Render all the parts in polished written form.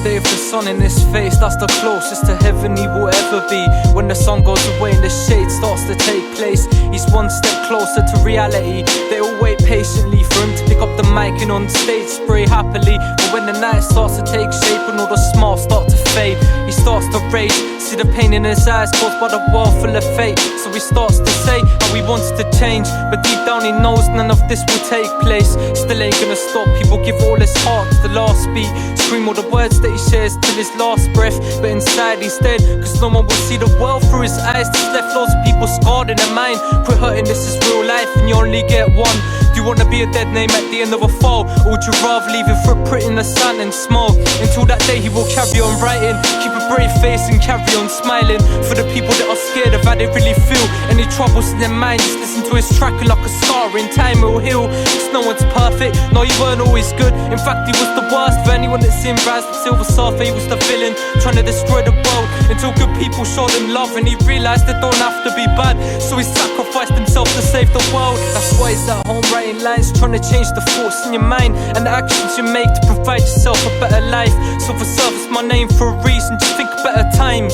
day of the sun in his face, that's the closest to heaven he will ever be. When the sun goes away and the shade starts to take place, he's one step closer to reality. They all wait patiently for him to pick up the mic and on stage spray happily. But when the night starts to take shape and all the smiles start to fade, he starts to rage, see the pain in his eyes caused by the world full of fate. So he starts to say how he wants to change, but deep down he knows none of this will take place. Still ain't gonna stop, he will give all his heart to the last beat, scream all the words that he shares till his last breath. But inside he's dead, cause no one will see the world through his eyes. Just left loads of people scarred in their mind. Quit hurting, this is real life and you only get one. Do you wanna be a dead name at the end of a fall, or would you rather leave your footprint in the sun and smoke? Until that day he will carry on writing, keep a brave face and carry on smiling. For the people that are scared of how they really feel, any troubles in their mind, just listen to his track like a scar. In time it will heal, cause no one's perfect. No, you weren't always good, in fact he was the worst. For anyone that's in rise with silver surfer, he was the villain, trying to destroy the world. Until good people showed him love and he realised they don't have to be bad, so he sacrificed himself to save the world. That's why he's at home writing lines, trying to change the thoughts in your mind and the actions you make to provide yourself a better life. Silver surfer's my name for a reason, just think of better times.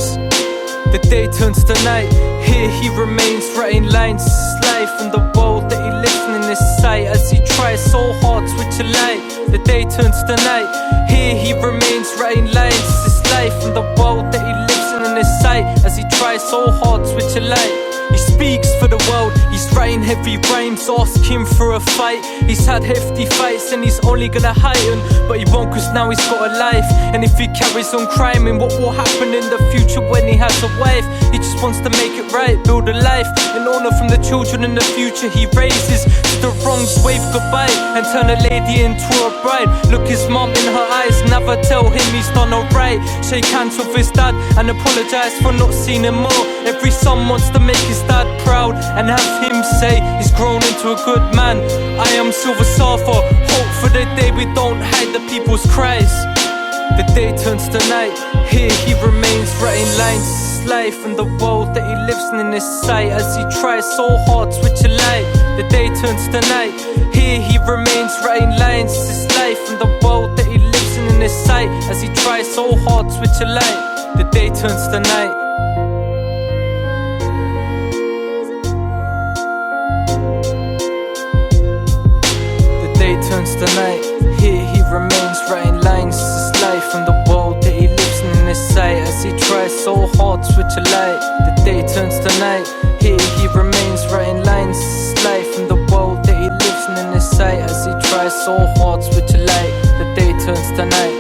The day turns to night, here he remains writing lines. This is life and the world that he lives in his sight, as he tries so hard to switch a light. The day turns to night, here he remains writing lines. This is life and the world that he lives in his sight, as he tries so hard to switch a light. He speaks for the world, he's writing heavy rhymes, ask him for a fight. He's had hefty fights and he's only gonna heighten, but he won't cause now he's got a life. And if he carries on criming, what will happen in the future when he has a wife? He just wants to make it right, build a life in honor from the children in the future he raises. To the wrongs wave goodbye and turn a lady into a bride. Look his mom in her eyes, never tell him he's done alright. Shake hands with his dad and apologise for not seeing him more. Every son wants to make his dad proud and have him say he's grown into a good man. I am Silver Surfer, hope for the day we don't hide the people's cries. The day turns to night, here he remains writing lines. This is life and the world that he lives in his sight, as he tries so hard to switch a light. The day turns to night, here he remains writing lines. This is life and the world that he lives in his sight, as he tries so hard to switch a light. The day turns to night. Turns to night, here he remains writing lines. This is life and the world that he lives in his sight, as he tries so hard to switch a light. The day turns to night, here he remains writing lines. This is life and the world that he lives in his sight, as he tries so hard to switch a light. The day turns to night.